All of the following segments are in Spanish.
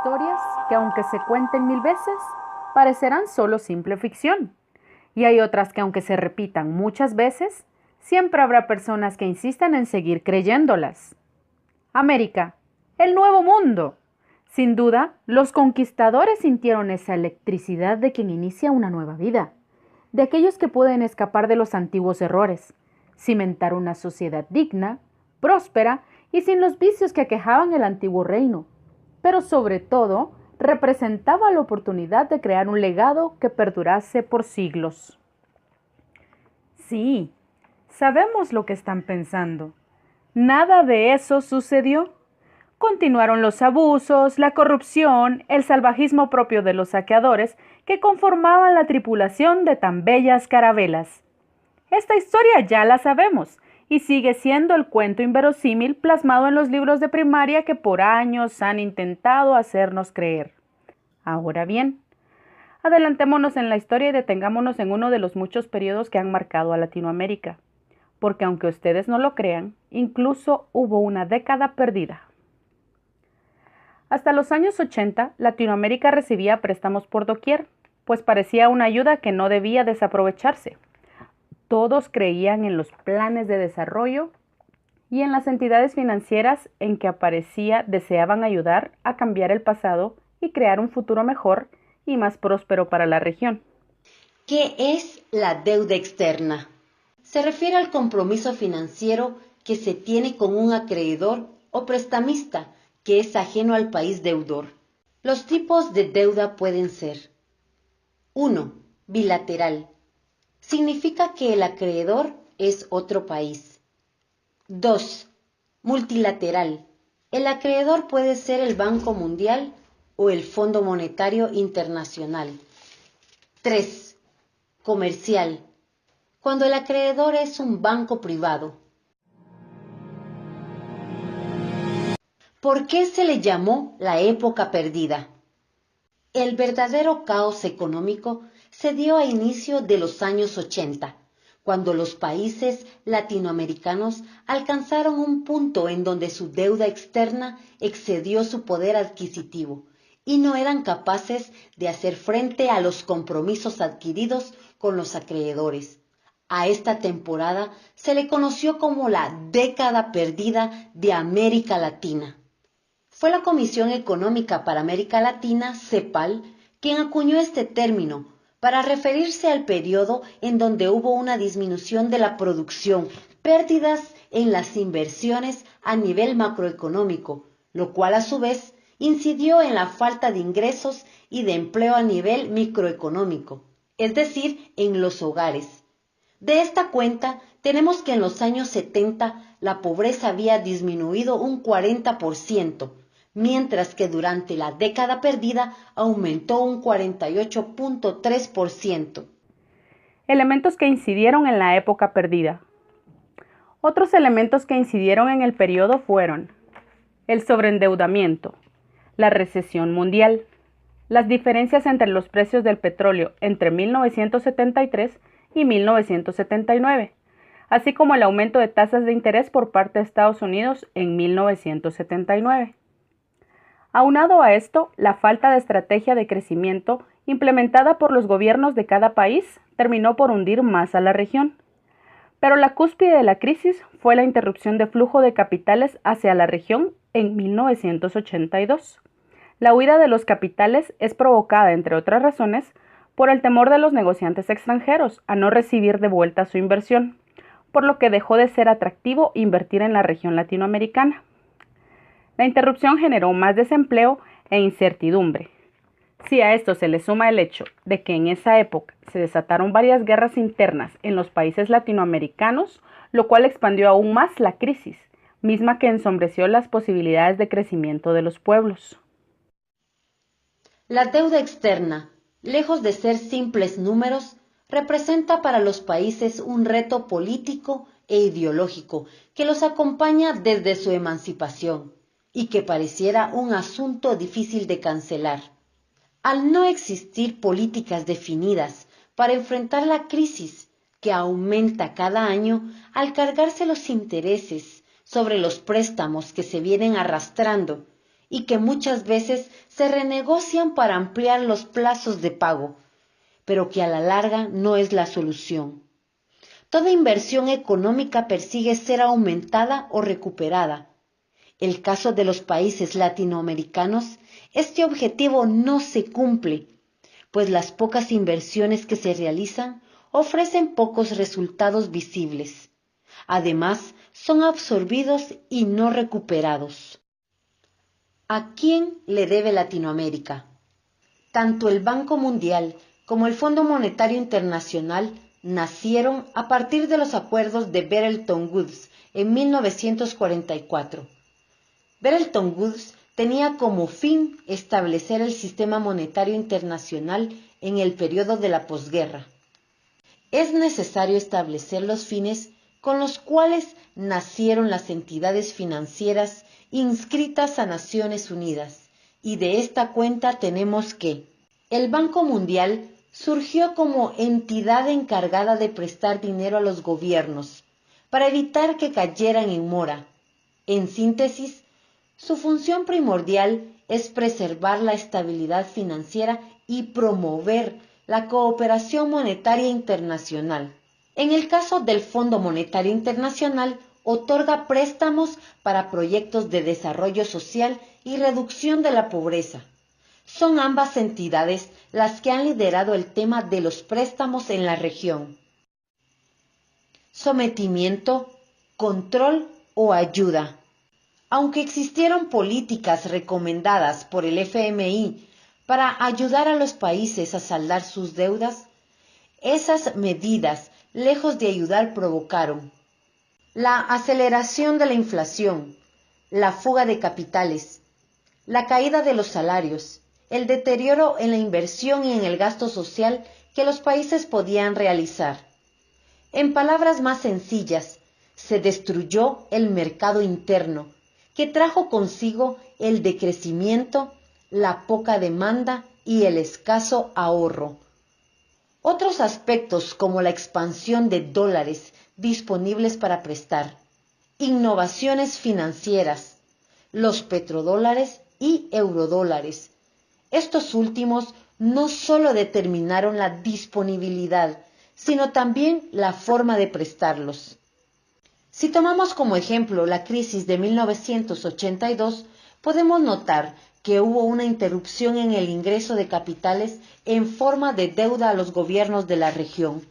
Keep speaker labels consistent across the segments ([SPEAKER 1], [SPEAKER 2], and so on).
[SPEAKER 1] historias que, aunque se cuenten 1000 veces, parecerán solo simple ficción. Y hay otras que, aunque se repitan muchas veces, siempre habrá personas que insistan en seguir creyéndolas. América, el nuevo mundo. Sin duda, los conquistadores sintieron esa electricidad de quien inicia una nueva vida, de aquellos que pueden escapar de los antiguos errores, cimentar una sociedad digna, próspera y sin los vicios que aquejaban el antiguo reino, pero sobre todo representaba la oportunidad de crear un legado que perdurase por siglos. Sí, sabemos lo que están pensando. Nada de eso sucedió. Continuaron los abusos, la corrupción, el salvajismo propio de los saqueadores que conformaban la tripulación de tan bellas carabelas. Esta historia ya la sabemos y sigue siendo el cuento inverosímil plasmado en los libros de primaria que por años han intentado hacernos creer. Ahora bien, adelantémonos en la historia y detengámonos en uno de los muchos periodos que han marcado a Latinoamérica, porque aunque ustedes no lo crean, incluso hubo una década perdida. Hasta los años 80, Latinoamérica recibía préstamos por doquier, pues parecía una ayuda que no debía desaprovecharse. Todos creían en los planes de desarrollo y en las entidades financieras en que aparecía deseaban ayudar a cambiar el pasado y crear un futuro mejor y más próspero para la región.
[SPEAKER 2] ¿Qué es la deuda externa? Se refiere al compromiso financiero que se tiene con un acreedor o prestamista que es ajeno al país deudor. Los tipos de deuda pueden ser: 1. Bilateral. Significa que el acreedor es otro país. 2. Multilateral. El acreedor puede ser el Banco Mundial o el Fondo Monetario Internacional. 3. Comercial. Cuando el acreedor es un banco privado. ¿Por qué se le llamó la época perdida? El verdadero caos económico se dio a inicio de los años 80, cuando los países latinoamericanos alcanzaron un punto en donde su deuda externa excedió su poder adquisitivo y no eran capaces de hacer frente a los compromisos adquiridos con los acreedores. A esta temporada se le conoció como la década perdida de América Latina. Fue la Comisión Económica para América Latina, CEPAL, quien acuñó este término para referirse al periodo en donde hubo una disminución de la producción, pérdidas en las inversiones a nivel macroeconómico, lo cual a su vez incidió en la falta de ingresos y de empleo a nivel microeconómico, es decir, en los hogares. De esta cuenta, tenemos que en los años 70 la pobreza había disminuido un 40%, mientras que durante la década perdida aumentó un 48.3%.
[SPEAKER 1] Elementos que incidieron en la época perdida. Otros elementos que incidieron en el periodo fueron el sobreendeudamiento, la recesión mundial, las diferencias entre los precios del petróleo entre 1973 y 1979, así como el aumento de tasas de interés por parte de Estados Unidos en 1979. Aunado a esto, la falta de estrategia de crecimiento implementada por los gobiernos de cada país terminó por hundir más a la región. Pero la cúspide de la crisis fue la interrupción de flujo de capitales hacia la región en 1982. La huida de los capitales es provocada, entre otras razones, por el temor de los negociantes extranjeros a no recibir de vuelta su inversión, por lo que dejó de ser atractivo invertir en la región latinoamericana. La interrupción generó más desempleo e incertidumbre. Si a esto se le suma el hecho de que en esa época se desataron varias guerras internas en los países latinoamericanos, lo cual expandió aún más la crisis, misma que ensombreció las posibilidades de crecimiento de los pueblos.
[SPEAKER 2] La deuda externa, lejos de ser simples números, representa para los países un reto político e ideológico que los acompaña desde su emancipación y que pareciera un asunto difícil de cancelar. Al no existir políticas definidas para enfrentar la crisis que aumenta cada año al cargarse los intereses sobre los préstamos que se vienen arrastrando, y que muchas veces se renegocian para ampliar los plazos de pago, pero que a la larga no es la solución. Toda inversión económica persigue ser aumentada o recuperada. El caso de los países latinoamericanos, este objetivo no se cumple, pues las pocas inversiones que se realizan ofrecen pocos resultados visibles. Además, son absorbidos y no recuperados. ¿A quién le debe Latinoamérica? Tanto el Banco Mundial como el Fondo Monetario Internacional nacieron a partir de los acuerdos de Bretton Woods en 1944. Bretton Woods tenía como fin establecer el sistema monetario internacional en el periodo de la posguerra. Es necesario establecer los fines con los cuales nacieron las entidades financieras inscritas a Naciones Unidas, y de esta cuenta tenemos que el Banco Mundial surgió como entidad encargada de prestar dinero a los gobiernos para evitar que cayeran en mora. En síntesis, su función primordial es preservar la estabilidad financiera y promover la cooperación monetaria internacional. En el caso del Fondo Monetario Internacional, otorga préstamos para proyectos de desarrollo social y reducción de la pobreza. Son ambas entidades las que han liderado el tema de los préstamos en la región. Sometimiento, control o ayuda. Aunque existieron políticas recomendadas por el FMI para ayudar a los países a saldar sus deudas, esas medidas, lejos de ayudar, provocaron la aceleración de la inflación, la fuga de capitales, la caída de los salarios, el deterioro en la inversión y en el gasto social que los países podían realizar. En palabras más sencillas, se destruyó el mercado interno, que trajo consigo el decrecimiento, la poca demanda y el escaso ahorro. Otros aspectos como la expansión de dólares disponibles para prestar, innovaciones financieras, los petrodólares y eurodólares. Estos últimos no solo determinaron la disponibilidad, sino también la forma de prestarlos. Si tomamos como ejemplo la crisis de 1982, podemos notar que hubo una interrupción en el ingreso de capitales en forma de deuda a los gobiernos de la región,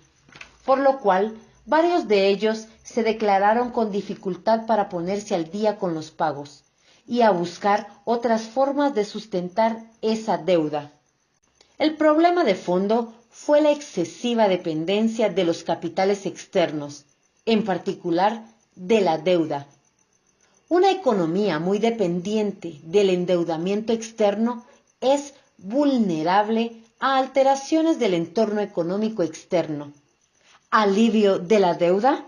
[SPEAKER 2] por lo cual varios de ellos se declararon con dificultad para ponerse al día con los pagos y a buscar otras formas de sustentar esa deuda. El problema de fondo fue la excesiva dependencia de los capitales externos, en particular de la deuda. Una economía muy dependiente del endeudamiento externo es vulnerable a alteraciones del entorno económico externo. ¿Alivio de la deuda?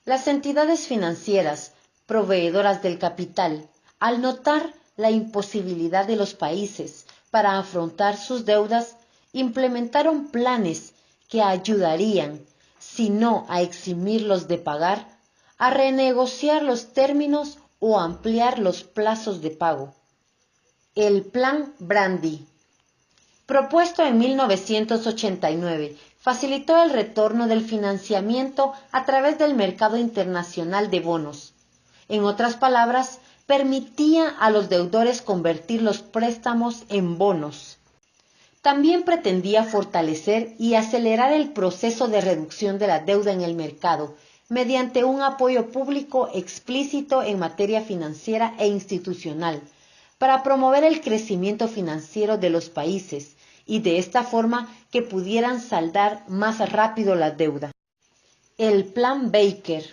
[SPEAKER 2] Las entidades financieras, proveedoras del capital, al notar la imposibilidad de los países para afrontar sus deudas, implementaron planes que ayudarían, si no a eximirlos de pagar, a renegociar los términos o ampliar los plazos de pago. El Plan Brandy, propuesto en 1989, facilitó el retorno del financiamiento a través del mercado internacional de bonos. En otras palabras, permitía a los deudores convertir los préstamos en bonos. También pretendía fortalecer y acelerar el proceso de reducción de la deuda en el mercado mediante un apoyo público explícito en materia financiera e institucional para promover el crecimiento financiero de los países y de esta forma que pudieran saldar más rápido la deuda. El Plan Baker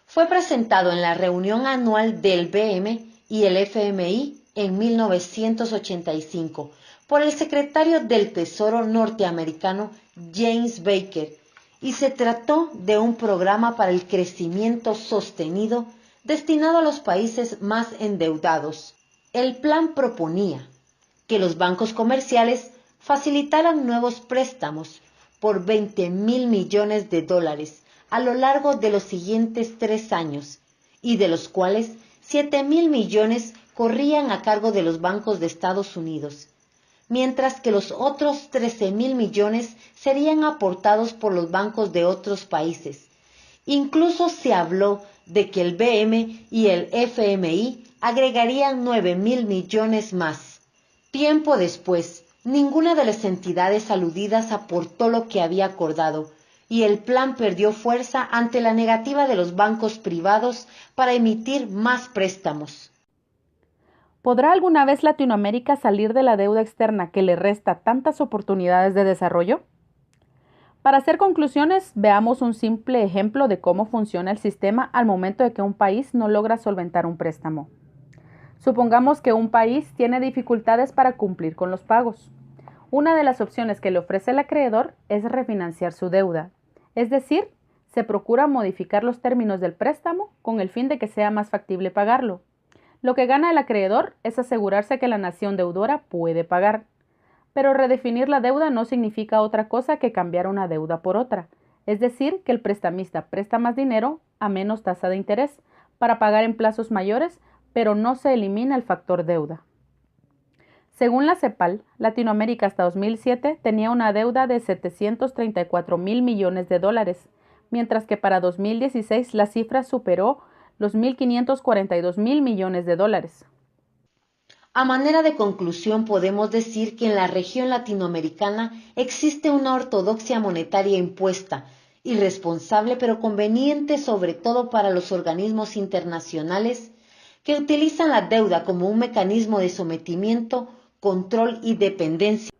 [SPEAKER 2] fue presentado en la reunión anual del BM y el FMI en 1985 por el secretario del Tesoro norteamericano James Baker y se trató de un programa para el crecimiento sostenido destinado a los países más endeudados. El plan proponía que los bancos comerciales facilitaran nuevos préstamos por $20.000 millones a lo largo de los siguientes 3 años, y de los cuales $7.000 millones corrían a cargo de los bancos de Estados Unidos, mientras que los otros 13.000 millones serían aportados por los bancos de otros países. Incluso se habló de que el BM y el FMI agregarían 9.000 millones más. Tiempo después, ninguna de las entidades aludidas aportó lo que había acordado, y el plan perdió fuerza ante la negativa de los bancos privados para emitir más préstamos.
[SPEAKER 1] ¿Podrá alguna vez Latinoamérica salir de la deuda externa que le resta tantas oportunidades de desarrollo? Para hacer conclusiones, veamos un simple ejemplo de cómo funciona el sistema al momento de que un país no logra solventar un préstamo. Supongamos que un país tiene dificultades para cumplir con los pagos. Una de las opciones que le ofrece el acreedor es refinanciar su deuda, es decir, se procura modificar los términos del préstamo con el fin de que sea más factible pagarlo. Lo que gana el acreedor es asegurarse que la nación deudora puede pagar. Pero redefinir la deuda no significa otra cosa que cambiar una deuda por otra, es decir, que el prestamista presta más dinero a menos tasa de interés para pagar en plazos mayores, pero no se elimina el factor deuda. Según la CEPAL, Latinoamérica hasta 2007 tenía una deuda de 734.000 millones de dólares, mientras que para 2016 la cifra superó los 1.542.000 millones de dólares.
[SPEAKER 2] A manera de conclusión, podemos decir que en la región latinoamericana existe una ortodoxia monetaria impuesta, irresponsable pero conveniente sobre todo para los organismos internacionales que utilizan la deuda como un mecanismo de sometimiento, control y dependencia